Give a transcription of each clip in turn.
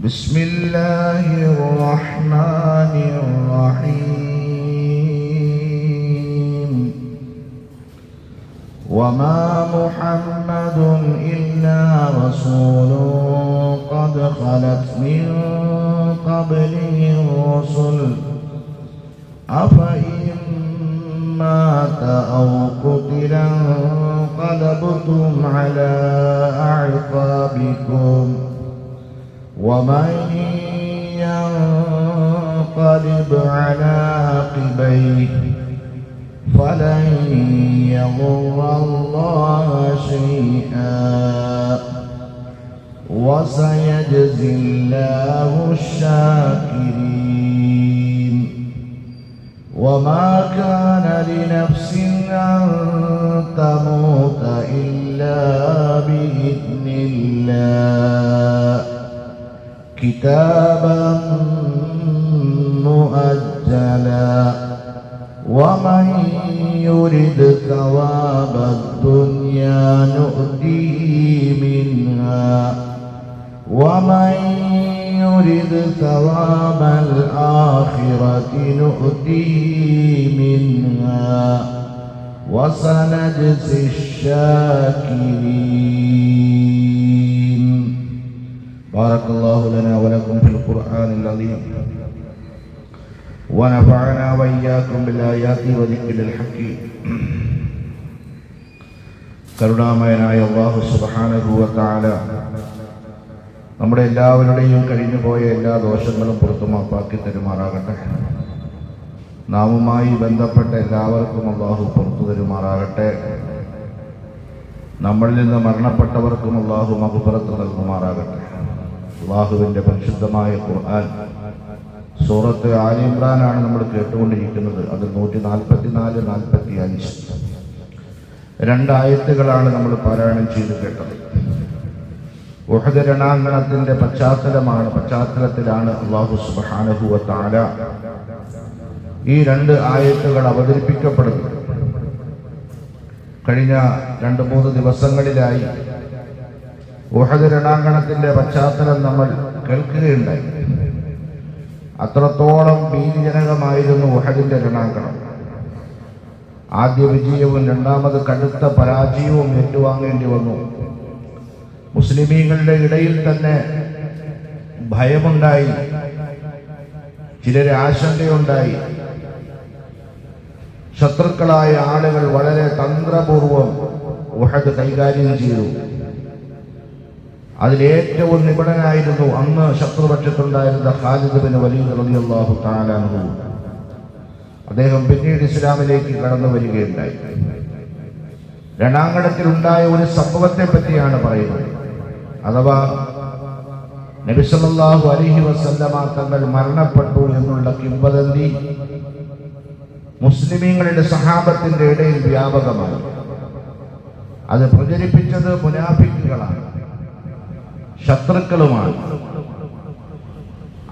بسم الله الرحمن الرحيم وما محمد إلا رسول قد خلت من قبله الرسل أفإن مات أو قتل انقلبتم على أعقابكم ومن ينقلب على عقبيه فلن يضر الله شيئا وسيجزي الله الشاكرين وما كان لنفس أن تموت إلا بإذن الله كتابا مؤجلا ومن يرد ثواب الدنيا نؤتيه منها ومن يرد ثواب الآخرة نؤتيه منها وسنجزي الشاكرين. بارك الله لنا ولكم في القرآن العظيم ونفعنا وإياكم بالآيات وذكر الحكيم. കരുണാമയനായ അല്ലാഹു സുബ്ഹാനഹു വ തആല നമ്മുടെ എല്ലാവരുടെയും കഴിഞ്ഞുപോയ എല്ലാ ദോഷങ്ങളും പുറത്തു മാപ്പാക്കി തരുമാറാകട്ടെ. നാമുമായി ബന്ധപ്പെട്ട എല്ലാവർക്കും അല്ലാഹു പുറത്തു തരുമാറാകട്ടെ. നമ്മളിൽ നിന്ന് മരണപ്പെട്ടവർക്കും അല്ലാഹു മഗ്ഫിറത്ത് നൽകുമാറാകട്ടെ. അല്ലാഹുവിൻ്റെ പരിശുദ്ധമായ ഖുർആൻ സൂറത്ത് ആലി ഇമ്രാനാണ് നമ്മൾ കേട്ടുകൊണ്ടിരിക്കുന്നത്. അത് 144-145 രണ്ടായത്തുകളാണ് നമ്മൾ പാരായണം ചെയ്ത് കേട്ടത്. ഉഹദ് രണാങ്കണത്തിന്റെ പശ്ചാത്തലത്തിലാണ് അല്ലാഹു സുബ്ഹാനഹു വ തആല ഈ രണ്ട് ആയത്തുകൾ അവതരിപ്പിക്കപ്പെടുന്നത്. കഴിഞ്ഞ 2-3 ദിവസങ്ങളിലായി ഉഹദ് രണാങ്കണത്തിന്റെ പശ്ചാത്തലം നമ്മൾ കേൾക്കുകയുണ്ടായി. അത്രത്തോളം ഭീതിജനകമായിരുന്നു ഉഹദിന്റെ രണാങ്കണം. ആദ്യ വിജയവും രണ്ടാമത് കടുത്ത പരാജയവും ഏറ്റുവാങ്ങേണ്ടി വന്നു. മുസ്ലിമീങ്ങളുടെ ഇടയിൽ തന്നെ ഭയമുണ്ടായി, ചിലര് ആശങ്കയുണ്ടായി. ശത്രുക്കളായ ആളുകൾ വളരെ തന്ത്രപൂർവം ഉഹദ് കൈകാര്യം ചെയ്തു. അതിലേറ്റവും നിപുണനായിരുന്നു അന്ന് ശത്രുപക്ഷത്തുണ്ടായിരുന്ന ഖാലിദ് ബിൻ വലീദ് റളിയല്ലാഹു തആല അൻഹു. അദ്ദേഹം പിന്നീട് ഇസ്ലാമിലേക്ക് കടന്നു വരികയുണ്ടായി. രണാങ്കണത്തിലുണ്ടായ ഒരു സംഭവത്തെ പറ്റിയാണ് പറയുന്നത്. അഥവാ നബി സല്ലല്ലാഹു അലൈഹി വസല്ലമ തങ്ങൾ മരണപ്പെട്ടു എന്നുള്ള കിംവദന്തി മുസ്ലിമീങ്ങളുടെ സഹാബത്തിന്റെ ഇടയിൽ വ്യാപകമായി. അത് പ്രചരിപ്പിച്ചത് മുനാഫിക്കുകളാണ്, ശത്രുക്കളുമാണ്.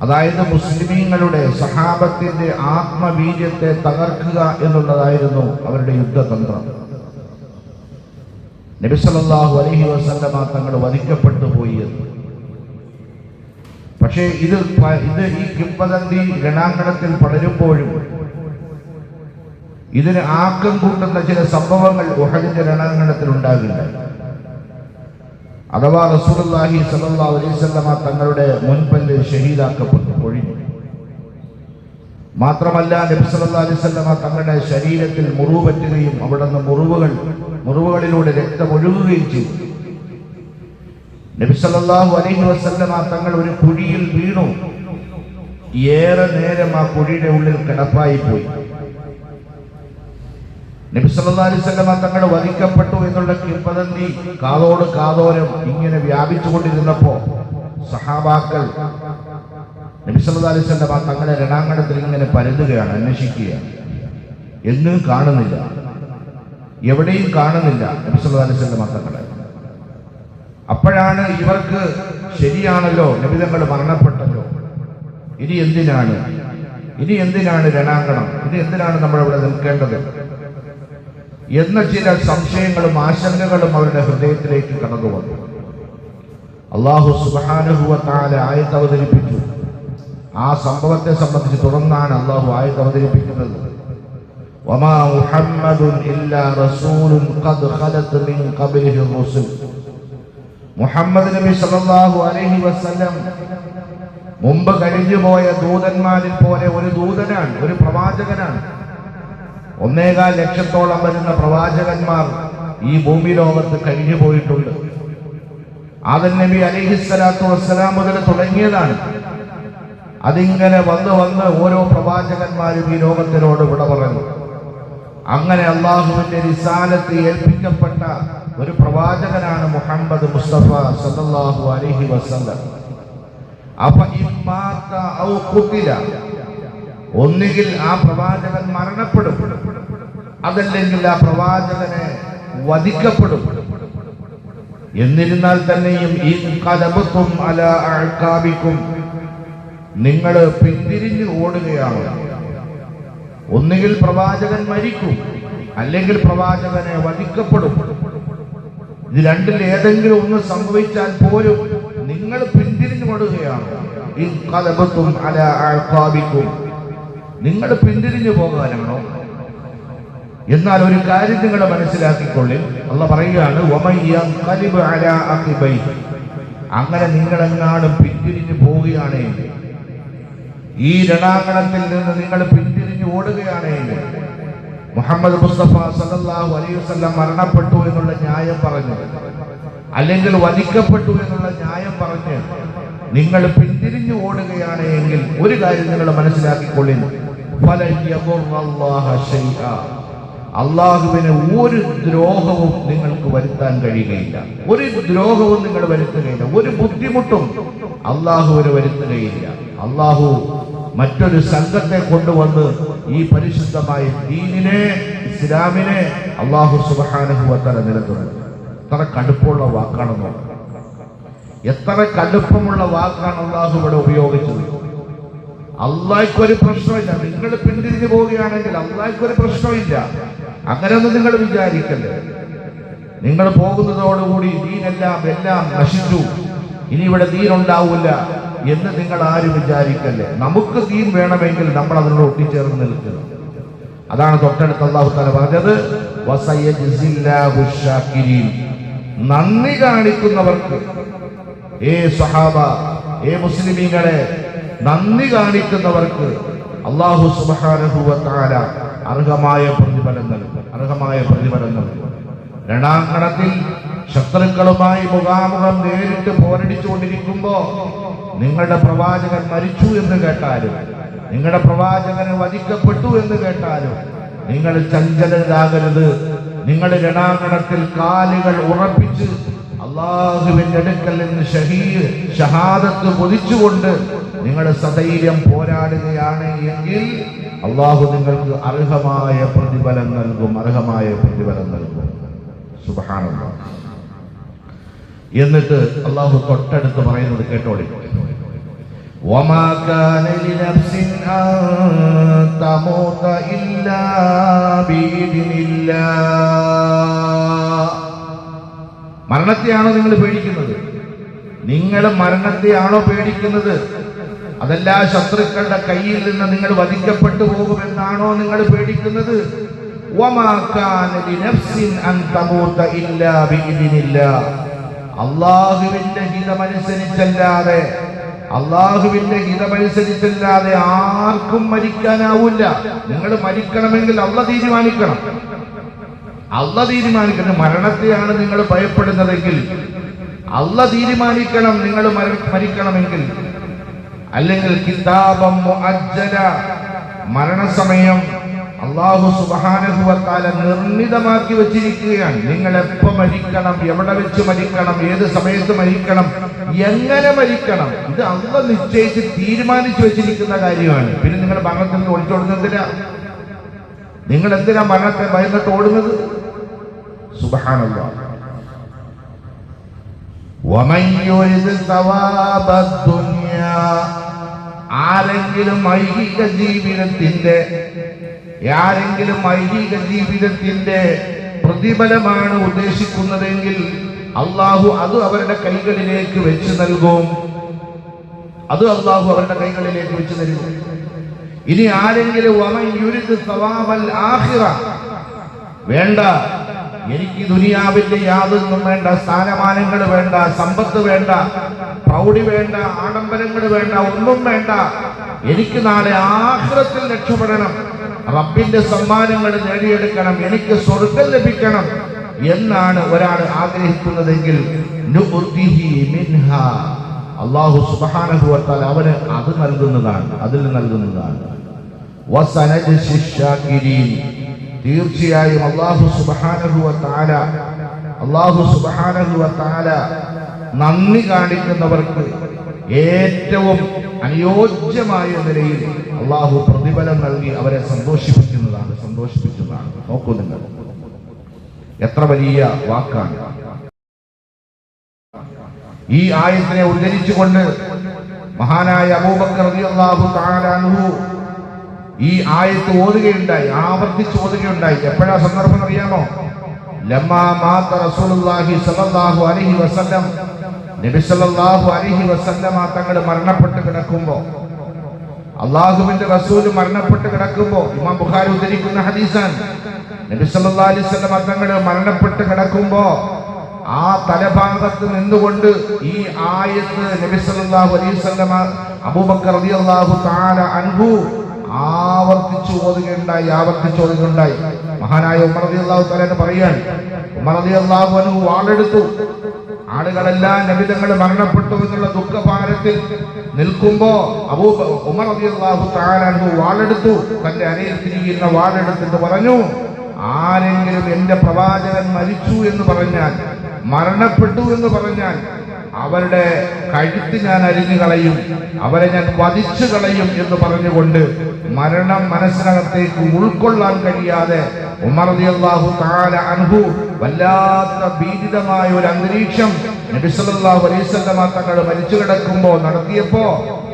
അതായത് മുസ്ലിമീങ്ങളുടെ സഹാബത്തിന്റെ ആത്മവീര്യത്തെ തകർക്കുക എന്നുള്ളതായിരുന്നു അവരുടെ യുദ്ധതന്ത്രം. നബി സല്ലല്ലാഹു അലൈഹി വസല്ലമ തങ്ങൾ വധിക്കപ്പെട്ടു പോയി. പക്ഷേ ഇത് ഈ കിംവദന്തി രണാങ്കണത്തിൽ പടരുമ്പോഴും ഇതിന് ആക്കം കൂട്ടുന്ന ചില സംഭവങ്ങൾ ഉഹദിന്റെ രണാങ്കണത്തിൽ ഉണ്ടാകുന്നുണ്ട്. അഥവാ റസൂലുള്ളാഹി സ്വല്ലല്ലാഹു അലൈഹി വസല്ലമ തങ്ങളുടെ മുൻപല്ല് ഷഹീദാക്കപ്പെട്ടു പൊഴിഞ്ഞു. മാത്രമല്ല നബി സല്ലല്ലാഹു അലൈഹി വസല്ലമ തങ്ങളുടെ ശരീരത്തിൽ മുറിവ് പറ്റുകയും അവിടുന്ന് മുറിവുകളിലൂടെ രക്തമൊഴുകുകയും ചെയ്തു. നബി സല്ലല്ലാഹു അലൈഹി വസല്ലമ തങ്ങൾ ഒരു കുഴിയിൽ വീണു. ഏറെ നേരം ആ കുഴിയുടെ ഉള്ളിൽ കിടപ്പായി പോയി. നബി സല്ലല്ലാഹു അലൈഹി വസല്ലമ തങ്ങൾ വധിക്കപ്പെട്ടു എന്നുള്ള കിംവദന്തി കാതോട് കാതോരം ഇങ്ങനെ വ്യാപിച്ചുകൊണ്ടിരുന്നപ്പോ സഹാബാക്കൾ നബി സല്ലല്ലാഹു അലൈഹി വസല്ലമ തങ്ങളുടെ രണാങ്കണത്തിൽ ഇങ്ങനെ പരതുകയാണ്, അന്വേഷിക്കുകയാണ്. എങ്ങും കാണുന്നില്ല, എവിടെയും കാണുന്നില്ല നബി സല്ലല്ലാഹു അലൈഹി വസല്ലമ തങ്ങളെ. അപ്പോഴാണ് ഇവർക്ക് ശരിയാണല്ലോ, നബി തങ്ങൾ മരണപ്പെട്ടല്ലോ, ഇനി എന്തിനാണ് രണാങ്കണം, ഇനി എന്തിനാണ് നമ്മൾ അവിടെ നിൽക്കേണ്ടത് എന്ന ചില സംശയങ്ങളും ആശങ്കകളും അവരുടെ ഹൃദയത്തിലേക്ക് കടന്നു വന്നു. അല്ലാഹു സുബ്ഹാനഹു വ തആല ആയത്ത് അവതരിപ്പിച്ചു. ആ സംഭവത്തെ സംബന്ധിച്ച് തുടർന്നാണ് അല്ലാഹു ആയത്ത് അവതരിപ്പിക്കുന്നത്. വമാ മുഹമ്മദുൻ ഇല്ലാ റസൂലുൻ ഖദ് ഖലത് മിൻ ഖബ്ലിഹി റുസുൽ. മുഹമ്മദ് നബി സല്ലല്ലാഹു അലൈഹി വസല്ലം മുമ്പ് കഴിഞ്ഞുപോയ ദൂതന്മാരിൽ പോലെ ഒരു ദൂതനാണ്, ഒരു പ്രവാചകനാണ്. 1.25 ലക്ഷത്തോളം വരുന്ന പ്രവാചകന്മാർ ഈ ഭൂമി ലോകത്ത് കഴിഞ്ഞു പോയിട്ടുണ്ട്. ആദം നബി അലൈഹിസ്സലാത്തു വസ്സലാം മുതൽ തുടങ്ങിയതാണ്. അതിങ്ങനെ വന്ന് വന്ന് ഓരോ പ്രവാചകന്മാരും ഈ ലോകത്തിനോട് വിട പറഞ്ഞു. അങ്ങനെ അള്ളാഹുവിന്റെ റിസാലത്ത് ഏൽപ്പിക്കപ്പെട്ട ഒരു പ്രവാചകനാണ് മുഹമ്മദ് മുസ്തഫ സല്ലല്ലാഹു അലൈഹി വസല്ലം. അപ്പൊ ഇമ്മാത ഔ ഖുതില, ഒന്നുകിൽ ആ പ്രവാചകൻ മരണപ്പെടും, അതല്ലെങ്കിൽ ആ പ്രവാചകനെ വധിക്കപ്പെടും. എന്നിരുന്നാൽ തന്നെയും നിങ്ങൾ പിന്തിരിഞ്ഞു ഓടുകയാണ്. ഒന്നുകിൽ പ്രവാചകൻ മരിക്കും, അല്ലെങ്കിൽ പ്രവാചകനെ വധിക്കപ്പെടും. ഇത് രണ്ടിൽ ഏതെങ്കിലും ഒന്ന് സംഭവിച്ചാൽ പോലും നിങ്ങൾ പിന്തിരിഞ്ഞു ഓടുകയാണ്. നിങ്ങൾ പിന്തിരിഞ്ഞു പോകാനാണോ? എന്നാൽ ഒരു കാര്യം നിങ്ങൾ മനസ്സിലാക്കിക്കൊള്ളി. അല്ലാഹു പറയുകയാണ്, അങ്ങനെ നിങ്ങളെങ്ങാനും പിന്തിരിഞ്ഞു പോവുകയാണെങ്കിൽ, ഈ രണാങ്കണത്തിൽ നിന്ന് നിങ്ങൾ പിന്തിരിഞ്ഞു ഓടുകയാണെങ്കിൽ, മുഹമ്മദ് മുസ്തഫ സല്ലല്ലാഹു അലൈഹി വസല്ലം മരണപ്പെട്ടു എന്നുള്ള ന്യായം പറഞ്ഞ്, അല്ലെങ്കിൽ വധിക്കപ്പെട്ടു എന്നുള്ള ന്യായം പറഞ്ഞ് നിങ്ങൾ പിന്തിരിഞ്ഞു ഓടുകയാണെങ്കിൽ ഒരു കാര്യം നിങ്ങൾ മനസ്സിലാക്കിക്കൊള്ളി, അള്ളാഹുവിന് ഒരു ദ്രോഹവും നിങ്ങൾക്ക് വരുത്താൻ കഴിയുകയില്ല. ഒരു ദ്രോഹവും നിങ്ങൾ വരുത്തുകയില്ല. ഒരു ബുദ്ധിമുട്ടും അള്ളാഹുവിന് വരുത്തുകയില്ല. അള്ളാഹു മറ്റൊരു സംഘത്തെ കൊണ്ടുവന്ന് ഈ പരിശുദ്ധമായ ദീനിനെ, ഇസ്ലാമിനെ അള്ളാഹു സുബ്ഹാനഹു വ തആല നിലനിർത്തുന്നു. എത്ര കടുപ്പമുള്ള വാക്കാണെന്നോ, എത്ര കടുപ്പമുള്ള വാക്കാണ് അള്ളാഹു ഇവിടെ ഉപയോഗിച്ചത്. അള്ളാഹ്ക്കൊരു പ്രശ്നമില്ല. നിങ്ങൾ പിന്തിരിഞ്ഞു പോവുകയാണെങ്കിൽ അള്ളാഹ്ക്കൊരു പ്രശ്നമില്ല. അങ്ങനെയൊന്നും നിങ്ങൾ വിചാരിക്കല്ലേ. നിങ്ങൾ പോകുന്നതോടുകൂടി എല്ലാം നശിച്ചു, ഇനി ഇവിടെ ദീനുണ്ടാവില്ല എന്ന് നിങ്ങൾ ആരും വിചാരിക്കല്ലേ. നമുക്ക് ദീൻ വേണമെങ്കിൽ നമ്മൾ അതിനോട് ഒട്ടിച്ചേർന്ന് നിൽക്കണം. അതാണ് തൊട്ടടുത്ത് അല്ലാഹു തആല പറഞ്ഞത്, വസയജ്സില്ലാഹു ശാകിരീൻ. നന്ദി കാണിക്കുന്നവർക്ക്, സ്വഹാബ, മുസ്ലിമീങ്ങളെ, നന്ദി കാണിക്കുന്നവർക്ക് അല്ലാഹു സുബ്ഹാനഹു വ തആല അർഹമായ പ്രതിഫലം നൽകും. രണാങ്കണത്തിൽ ശത്രുക്കളുമായി മുഖാമുഖം നേരിട്ട് പോരടിച്ചുകൊണ്ടിരിക്കുമ്പോ നിങ്ങളുടെ പ്രവാചകൻ മരിച്ചു എന്ന് കേട്ടാലും, നിങ്ങളുടെ പ്രവാചകന് വധിക്കപ്പെട്ടു എന്ന് കേട്ടാലും നിങ്ങൾ ചഞ്ചലരാകരുത്. നിങ്ങൾ രണാങ്കണത്തിൽ കാലുകൾ ഉറപ്പിച്ച് അള്ളാഹുവിന്റെ അടുക്കൽ നിന്ന് ഷഹാദത്ത് കൊതിച്ചുകൊണ്ട് നിങ്ങൾ സധൈര്യം പോരാടുകയാണ് എങ്കിൽ അള്ളാഹു നിങ്ങൾക്ക് അർഹമായ പ്രതിഫലം നൽകും. സുബ്ഹാനല്ലാഹ്. എന്നിട്ട് അള്ളാഹു തൊട്ടടുത്ത് പറയുന്നത് കേട്ടോളി, വമാ കാന ലിനഫ്സിൻ അൻ തമൂത ഇല്ലാ ബിഇദ്നില്ലാഹ്. മരണത്തെയാണോ നിങ്ങൾ പേടിക്കുന്നത്? നിങ്ങൾ മരണത്തെയാണോ പേടിക്കുന്നത്? അതല്ല ശത്രുക്കളുടെ കയ്യിൽ നിന്ന് നിങ്ങൾ വധിക്കപ്പെട്ടു പോകുമെന്നാണോ നിങ്ങൾ പേടിക്കുന്നത്? വമാ കാന ലിനഫ്സിൻ അൻ തമൂത ഇല്ലാ ബിഇദ്നില്ലാഹ്. അല്ലാഹുവിന്റെ ഹിതമനുസരിച്ചല്ലാതെ ആർക്കും മരിക്കാനാവില്ല. നിങ്ങൾ മരിക്കണമെങ്കിൽ അല്ലാഹ് തീരുമാനിക്കണം. മരണത്തെയാണ് നിങ്ങൾ ഭയപ്പെടുന്നതെങ്കിൽ അല്ലാഹ് തീരുമാനിക്കണം നിങ്ങൾ മരിക്കണമെങ്കിൽ. അല്ലെങ്കിൽ കിതാബം മുഅജ്ജല, മരണസമയം അല്ലാഹു സുബ്ഹാനഹു വ തആല നിർണിതമാക്കി വെച്ചിരിക്കുകയാണ്. നിങ്ങൾ എപ്പോൾ മരിക്കണം, എവിടെ വെച്ച് മരിക്കണം, ഏത് സമയത്ത് മരിക്കണം, എങ്ങനെ മരിക്കണം, ഇത് അല്ലാഹ് നിശ്ചയിച്ച് തീരുമാനിച്ചു വെച്ചിരിക്കുന്ന കാര്യമാണ്. പിന്നെ നിങ്ങൾ മരണത്തിൽ നിന്ന് ഒളിച്ചോടുന്നതിനാ? നിങ്ങൾ എന്തിനാ മരണത്തെ ഭയന്നിട്ട് ഓടുന്നത്? സുബ്ഹാനല്ലാഹ്. വമൻ യുരിദ് സവാബദ് ദുനിയാ, ആരെങ്കിലും ഐഹിക ജീവിതത്തിന്റെ പ്രതിഫലമാണ് ഉദ്ദേശിക്കുന്നതെങ്കിൽ അള്ളാഹു അത് അവരുടെ കൈകളിലേക്ക് വെച്ച് നൽകും. അത് അള്ളാഹു അവരുടെ കൈകളിലേക്ക് വെച്ച് നൽകും. ഇനി ആരെങ്കിലും വമൻ യുരിദ് സവാബൽ ആഖിറ, വേണ്ട എനിക്ക് ദുനിയാവിന്റെ യാതൊന്നും വേണ്ട, സ്ഥാനമാനങ്ങൾ വേണ്ട, സമ്പത്ത് വേണ്ട, പ്രൗഢി വേണ്ട, ആഡംബരങ്ങൾ വേണ്ട, ഒന്നും വേണ്ട, എനിക്ക് നാളെ ആഖിറത്തിൽ രക്ഷപ്പെടണം, റബ്ബിന്റെ സമ്മാനങ്ങൾ നേടിയെടുക്കണം, എനിക്ക് സ്വർഗ്ഗം ലഭിക്കണം എന്നാണ് ഒരാൾ ആഗ്രഹിക്കുന്നതെങ്കിൽ അല്ലാഹു സുബ്ഹാനഹു വ തആല അവന് അത് നൽകുന്നതാണ്, അതിൽ നൽകുന്നതാണ്. തീർച്ചയായും അല്ലാഹു സുബ്ഹാനഹു വ തആല നന്ദി കാണിക്കുന്നവർക്ക് ഏറ്റവും അനുയോജ്യമായ നിലയിൽ അല്ലാഹു പ്രതിഫലം നൽകി അവരെ സന്തോഷിപ്പിക്കുന്നതാണ്. നോക്കൂ നിങ്ങൾ, എത്ര വലിയ വാക്കാണ്. ഈ ആയത്തിനെ ഉദ്ധരിച്ചുകൊണ്ട് മഹാനായ അബൂബക്കർ റളിയല്ലാഹു തആല അൻഹു ഈ ആയത്ത് ഓതുകയുണ്ടായി, ആവർത്തിച്ച് ഓതുകയുണ്ടായി. എപ്പോഴാ സന്ദർഭം അറിയാമോ? ലമ്മാ മാത റസൂലുള്ളാഹി സ്വല്ലല്ലാഹു അലൈഹി വസല്ലം, നബി സല്ലല്ലാഹു അലൈഹി വസല്ലമ തങ്ങൾ മരണപ്പെട്ട് കിടക്കുമ്പോൾ, അല്ലാഹുവിന്റെ റസൂൽ മരണപ്പെട്ട് കിടക്കുമ്പോൾ, ഇമാം ബുഖാരി ഉദ്ധരിക്കുന്ന ഹദീസാണ്, നബി സല്ലല്ലാഹു അലൈഹി വസല്ലമ തങ്ങൾ മരണപ്പെട്ട് കിടക്കുമ്പോൾ ആ തലഭാഗത്ത് നിന്നുകൊണ്ട് ഈ ആയത്ത് നബി സല്ലല്ലാഹു അലൈഹി വസല്ലമ അബൂബക്കർ റളിയല്ലാഹു തആല അൻഹു ആവർത്തിച്ചു ഓതുകയുണ്ടായി. മഹാനായ ഉമർ റളിയല്ലാഹു തആല പറയാണ്, ഉമർ റളിയല്ലാഹു അൻഹു വാളെടുത്തു. ആളുകളെല്ലാം നബി തങ്ങൾ മരണപ്പെട്ടു എന്നുള്ള ദുഃഖഭാരത്തിൽ നിൽക്കുമ്പോ ഉമർ റളിയല്ലാഹു തആല അൻഹു വാളെടുത്തു, തന്റെ അരയിൽ തിരിയുന്ന വാളെടുത്തിട്ട് പറഞ്ഞു, ആരെങ്കിലും എന്റെ പ്രവാചകൻ മരിച്ചു എന്ന് പറഞ്ഞാൽ, മരണപ്പെട്ടു എന്ന് പറഞ്ഞാൽ അവരുടെ കഴുത്ത് ഞാൻ അരിഞ്ഞു കളയും, അവരെ ഞാൻ വധിച്ചു കളയും എന്ന് പറഞ്ഞുകൊണ്ട് മരണം മനസ്സിനകത്തേക്ക് ഉൾക്കൊള്ളാൻ കഴിയാതെ ഉമർ റളിയല്ലാഹു തആല അൻഹു വല്ലാത്ത ഭീതിതമായ ഒരു അന്തരീക്ഷം നബി സല്ലല്ലാഹു അലൈഹി വസല്ലമ തങ്ങൾ മരിച്ചു കിടക്കുമ്പോൾ നടത്തിയപ്പോ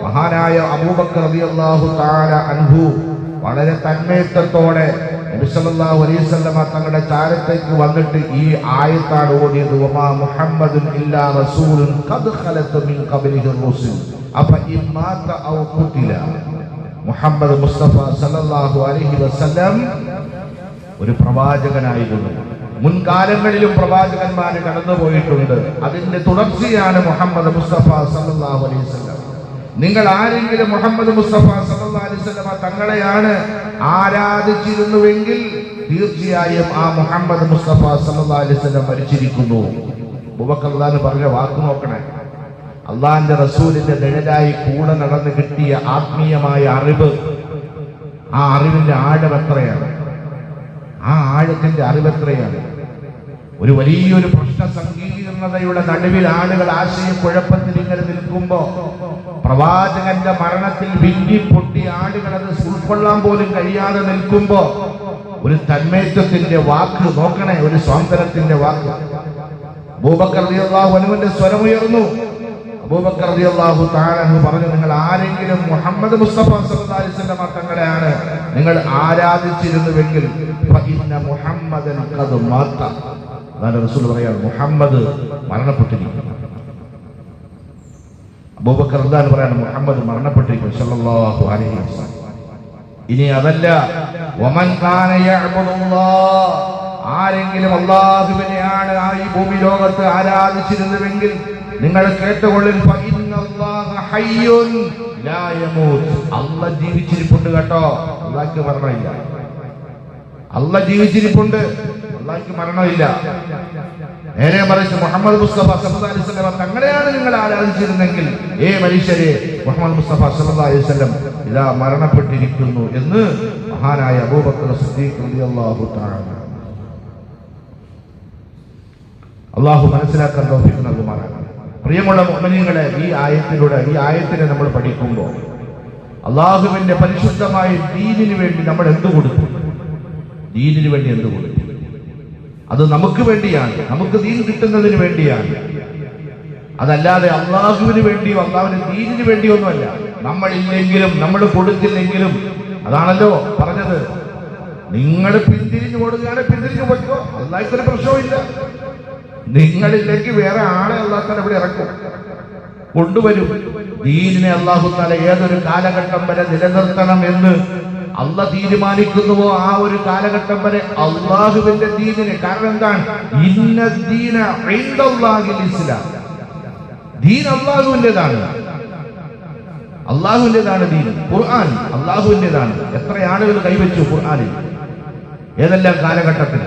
മഹാനായ അബൂബക്കർ റളിയല്ലാഹു തആല അൻഹു വളരെ തന്മയത്വത്തോടെ നബി സല്ലല്ലാഹു അലൈഹി വസല്ലമ തങ്ങളുടെ ചാരത്തേക്ക് വന്നിട്ട് ഈ ആയത്താണ് ഓതിയത്, വമാ മുഹമ്മദുൻ ഇല്ലാ റസൂലുൻ ഖദ് ഖലത മിൻ ഖബ്ലിഹി റസൂൽ അഫ ഇമ്മാത ഔ ഖുതില. മുഹമ്മദ് മുസ്തഫ സല്ലല്ലാഹു അലൈഹി വസല്ലം ഒരു പ്രവാചകനായിരുന്നു. മുൻകാലങ്ങളിലും പ്രവാചകന്മാർ കടന്നുപോയിട്ടുണ്ട്. അതിന്റെ തുടർച്ചയാണ് മുഹമ്മദ് മുസ്തഫ സല്ലല്ലാഹു അലൈഹി വസല്ലം. നിങ്ങൾ ആരെങ്കിലും മുഹമ്മദ് മുസ്തഫ സല്ലല്ലാഹു അലൈഹി വസല്ലമ തങ്ങളെയാണ് ആരാധിച്ചിരുന്നുവെങ്കിൽ തീർച്ചയായും ആ മുഹമ്മദ് മുസ്തഫ സല്ലല്ലാഹു അലൈഹി വസല്ലം മരിച്ചിരിക്കുന്നു. അബൂബക്കർ റളിയല്ലാഹു പറഞ്ഞ വാക്ക് നോക്കണേ. അള്ളാഹിന്റെ റസൂലിന്റെ നിഴലായി കൂടെ നടന്ന് കിട്ടിയ ആത്മീയമായ അറിവ്, ആ അറിവിന്റെ ആഴം എത്രയാണ്, ആ ആഴത്തിന്റെ അറിവെത്രയാണ്. ഒരു വലിയൊരു പ്രശ്ന സങ്കീർണതയുടെ നടുവിൽ ആളുകൾ ആശയക്കുഴപ്പത്തിൽ ഇങ്ങനെ നിൽക്കുമ്പോ പ്രവാചകന്റെ മരണത്തിൽ ഭിന്നി പൊട്ടി ആളുകൾ അത് ഉൾക്കൊള്ളാൻ പോലും കഴിയാതെ നിൽക്കുമ്പോ ഒരു തന്മയത്വത്തിന്റെ വാക്ക് നോക്കണേ, ഒരു സ്വാതന്ത്ര്യത്തിന്റെ വാക്ക്. അബൂബക്കർ റളിയല്ലാഹു അൻഹുവിന്റെ സ്വരമുയർന്നു. അബൂബക്കർ റളിയല്ലാഹു തആല അൻഹു പറഞ്ഞു, നിങ്ങൾ ആരെങ്കിലും മുഹമ്മദ് മുസ്തഫ സല്ലല്ലാഹു അലൈഹി വസല്ലമ തങ്ങളെയാണ് നിങ്ങൾ ആരാധിച്ചിരുന്നുവെങ്കിൽ ഫഇന്ന മുഹമ്മദൻ ഖദ് മാത. അതാണ് റസൂൽ പറയാറ്, മുഹമ്മദ് മരണപ്പെട്ടിരിക്കുന്നു. അബൂബക്കർ റളിയല്ലാഹു പറയാണ്, മുഹമ്മദ് മരണപ്പെട്ടിരിക്കുന്നു സല്ലല്ലാഹു അലൈഹി വസല്ലം. ഇനി അതല്ല, വമൻ കാന യഅബുദുല്ലാഹ്, ആരെങ്കിലും അല്ലാഹുവിനെയാണ് ഈ ഭൂമി ലോകത്ത് ആരാധിച്ചിരുന്നുവെങ്കിൽ നിങ്ങൾ കേട്ടുകൊള്ളിൻ, ഫഇന്നല്ലാഹ ഹയ്യുൻ ലാ യമൂത്ത്. അല്ലാഹ് ജീവിച്ചിരിപ്പുണ്ട് കേട്ടോ, അല്ലാഹ്ക്ക് മരണമില്ല. അല്ലാഹ് ജീവിച്ചിരിപ്പുണ്ട്, അല്ലാഹ്ക്ക് മരണമില്ല. നേരെ മറിച്ച് മുഹമ്മദ് മുസ്തഫ സല്ലല്ലാഹു അലൈഹി വസല്ലം തങ്ങളെയാണ് നിങ്ങൾ ആരാധിച്ചിരുന്നെങ്കിൽ, മനുഷ്യരെ, മുഹമ്മദ് മുസ്തഫ സല്ലല്ലാഹു അലൈഹി വസല്ലം ഇതാ മരണപ്പെട്ടിരിക്കുന്നു എന്ന് മഹാനായ അബൂബക്കർ സിദ്ദീഖ് റളിയല്ലാഹു തആല. അല്ലാഹു മനസ്സിലാക്കാൻ തൗഫീഖ് നൽകുമാറാകട്ടെ. പ്രിയമുള്ള മുഅ്മിനീങ്ങളെ, ഈ ആയത്തിനെ നമ്മൾ പഠിക്കുമ്പോൾ അല്ലാഹുവിന്റെ പരിശുദ്ധമായ ദീനിന് വേണ്ടി നമ്മൾ എന്ത് കൊടുക്കും? ദീനിന് വേണ്ടി എന്ത് കൊടുക്കും? അത് നമുക്ക് വേണ്ടിയാണ്, നമുക്ക് ദീൻ കിട്ടുന്നതിന് വേണ്ടിയാണ്. അതല്ലാതെ അള്ളാഹുവിന് വേണ്ടിയോ അള്ളാഹുവിന്റെ ദീനിന് വേണ്ടിയോ ഒന്നുമല്ല. നമ്മളില്ലെങ്കിലും നമ്മൾ കൊടുത്തില്ലെങ്കിലും, അതാണല്ലോ പറഞ്ഞത്, നിങ്ങൾ പിന്തിരിഞ്ഞു കൊടുക്കുകയാണ്, പിന്തിരിഞ്ഞു പോയിക്കോ, അള്ളാഹ്ക്കൊരു പ്രശ്നവും ഇല്ല. നിങ്ങളിലേക്ക് വേറെ ആളെ അല്ലാഹു തആല ഇവിടെ ഇറക്കും, കൊണ്ടുവരും. ദീനിനെ അല്ലാഹു തആല ഏതൊരു കാലഘട്ടം വരെ നിലനിർത്തണം എന്ന് അള്ളാഹ് തീരുമാനിക്കുന്നുവോ ആ ഒരു കാലഘട്ടം വരെ അള്ളാഹുവിന്റെ ദീനിനെ. കാരണം എന്താണ്? ഇന്ന ദീന ഇൻദല്ലാഹിൽ ഇസ്ലാം. ദീൻ അള്ളാഹുവിൻ്റെതാണ്, അള്ളാഹുവിൻ്റെതാണ് ദീൻ. ഖുർആൻ അള്ളാഹുവിൻ്റെതാണ്. എത്ര ആളുകൾ കൈവച്ചു ഖുർആനിൽ? ഏതെല്ലാം കാലഘട്ടത്തിൽ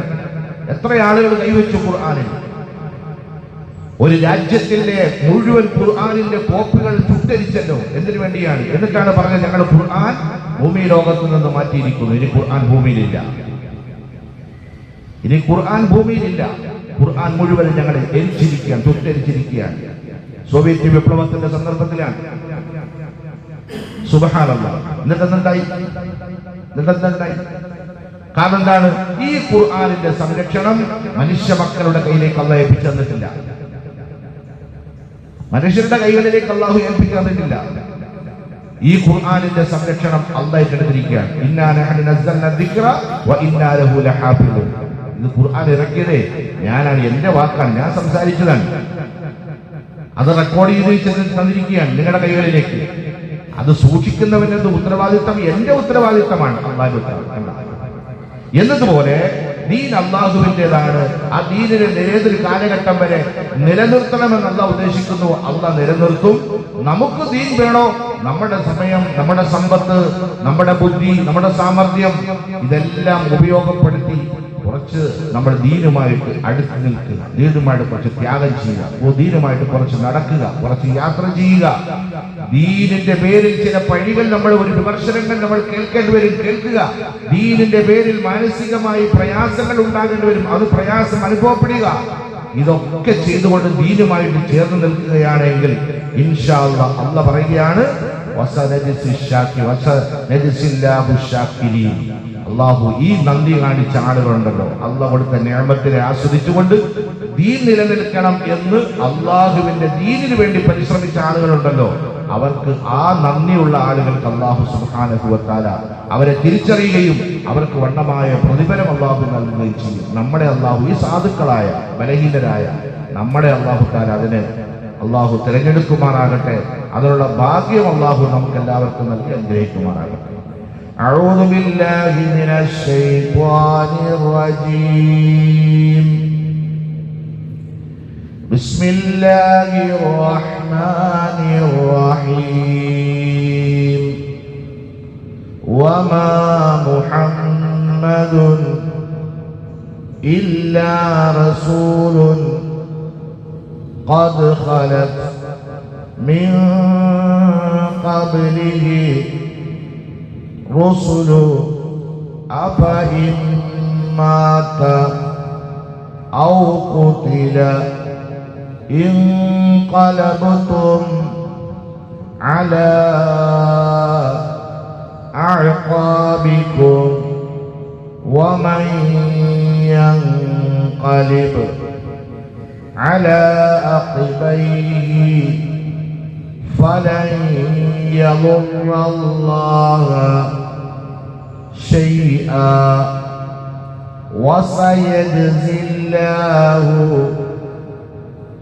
എത്ര ആളുകൾ കൈവച്ചു ഖുർആനിൽ? ഒരു രാജ്യത്തിന്റെ മുഴുവൻ ഖുർആനിന്റെ കോപ്പികൾ ചുട്ടരിച്ചല്ലോ. എന്തിനു വേണ്ടിയാണ്? എന്നിട്ടാണ് പറഞ്ഞത് ഞങ്ങൾ ഖുർആൻ ഭൂമി ലോകത്ത് നിന്ന് മാറ്റിയിരിക്കുന്നു. ഇനി ഖുർആൻ ഭൂമിയിലില്ല, ഇനി ഖുർആൻ ഭൂമിയിലില്ല. ഖുർആൻ മുഴുവൻ ഞങ്ങൾ എരിച്ചിരിക്കുകയാണ്, ചുട്ടരിച്ചിരിക്കുകയാണ്. സോവിയറ്റ് വിപ്ലവത്തിന്റെ സന്ദർഭത്തിലാണ്. സുബ്ഹാനല്ലാഹ്. എന്നിട്ടെന്തായി? കാരണം എന്താണ്? ഈ ഖുർആനിന്റെ സംരക്ഷണം മനുഷ്യ മക്കളുടെ കയ്യിലേക്ക് അല്ലാഹു ഏൽപ്പിച്ചു തന്നിട്ടില്ല. മനുഷ്യരുടെ കൈകളിലേക്ക് അല്ലാഹു ഏൽപ്പിച്ചു തന്നിട്ടില്ല. ഈ ഖുർആനിന്റെ സംരക്ഷണം അല്ലാഹു ഏറ്റെടുത്തിരിക്കുകയാണ്. ഇന്നാ നഹ്നു നസ്സൽനാ ദിക്റ വ ഇന്നാ ലഹു ലഹാഫിദൂൻ. ഇത് ഖുർആൻ ഇറക്കിയതേ ഞാനാണ്, എന്റെ വാക്കാണ്, ഞാൻ സംസാരിച്ചതാണ്. അത് റെക്കോർഡ് ചെയ്ത് തന്നിരിക്കുകയാണ് നിങ്ങളുടെ കൈകളിലേക്ക്. അത് സൂക്ഷിക്കുന്നവന്റെ ഉത്തരവാദിത്തം എന്റെ ഉത്തരവാദിത്തമാണ്. അല്ലാഹു എന്നതുപോലെ ദീൻ അള്ളാഹുവിൻ്റെതാണ്. ആ ദീനിനെ ഏതൊരു കാലഘട്ടം വരെ നിലനിർത്തണമെന്ന് അള്ളാഹ് ഉദ്ദേശിക്കുന്നു. അള്ളാഹ് നിലനിർത്തും. നമുക്ക് ദീൻ വേണോ? നമ്മുടെ സമയം, നമ്മുടെ സമ്പത്ത്, നമ്മുടെ ബുദ്ധി, നമ്മുടെ സാമർഥ്യം ഇതെല്ലാം ഉപയോഗപ്പെടുത്തി കുറച്ച് നമ്മൾ ദീനുമായിട്ട് അടുത്ത് നിൽക്കുക, ദീനുമായിട്ട് കുറച്ച് ത്യാഗം ചെയ്യുക, ദീനുമായിട്ട് കുറച്ച് നടക്കുക, കുറച്ച് യാത്ര ചെയ്യുക. ദീനിന്റെ പേരിൽ ചില പഴികൾ, നമ്മൾ ഒരു വിമർശനങ്ങൾ നമ്മൾ കേൾക്കേണ്ടി വരും, കേൾക്കുക. ദീനിന്റെ പേരിൽ മാനസികമായി പ്രയാസങ്ങൾ ഉണ്ടാകേണ്ടി വരും, അത് പ്രയാസം അനുഭവപ്പെടുക. ഇതൊക്കെ ചെയ്തുകൊണ്ട് ദീനുമായിട്ട് ചേർന്ന് നിൽക്കുകയാണെങ്കിൽ ഇൻഷാ അല്ലാഹ് അല്ലാഹ് പറയുകയാണ് അള്ളാഹു ഈ നന്ദി കാണിച്ച ആളുകളുണ്ടല്ലോ, അള്ളാഹ് കൊടുത്ത നിഅമത്തിനെ ആസ്വദിച്ചുകൊണ്ട് ദീൻ നിലനിൽക്കണം എന്ന് അള്ളാഹുവിന്റെ ദീനിനു വേണ്ടി പരിശ്രമിച്ച ആളുകളുണ്ടല്ലോ, അവർക്ക് ആ നന്ദിയുള്ള ആളുകൾക്ക് അള്ളാഹു സുബ്ഹാനഹു വ തആല അവരെ തിരിച്ചറിയുകയും അവർക്ക് വണ്ണമായ പ്രതിഫലം അള്ളാഹു നൽകുകയും ചെയ്യും. നമ്മുടെ അള്ളാഹു ഈ സാധുക്കളായ ബലഹീനരായ നമ്മുടെ അള്ളാഹു തആല അതിനെ അള്ളാഹു തിരഞ്ഞെടുക്കുമാറാകട്ടെ. അതിനുള്ള ഭാഗ്യം അള്ളാഹു നമുക്ക് എല്ലാവർക്കും നൽകി അനുഗ്രഹിക്കുമാറാകട്ടെ. أعوذ بالله من الشيطان الرجيم. بسم الله الرحمن الرحيم. وما محمد إلا رسول قد خلت من قبله رسل أفإن مات أو قتل انقلبتم على أعقابكم ومن ينقلب على عقبيه فلن يضر الله شيئا وسيجزي الله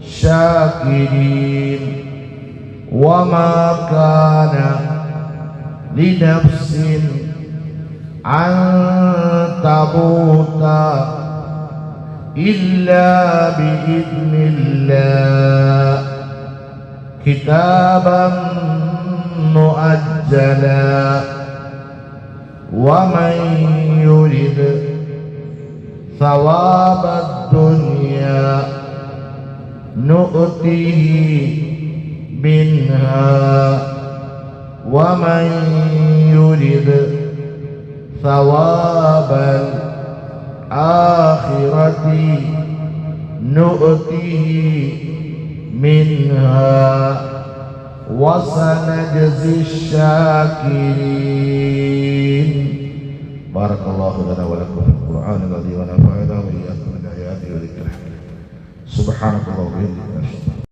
الشاكرين. وما كان لنفس أن تموت إلا بإذن الله كتابا مؤجلا. ومن يرد ثواب الدنيا نؤته منها ومن يرد ثواب الآخرة نؤته منها وسنجزي الشاكرين. بارك الله لنا ولكم في القرآن العظيم ونفعنا وإياكم بالآيات والذكر. سبحانك اللهم وبحمدك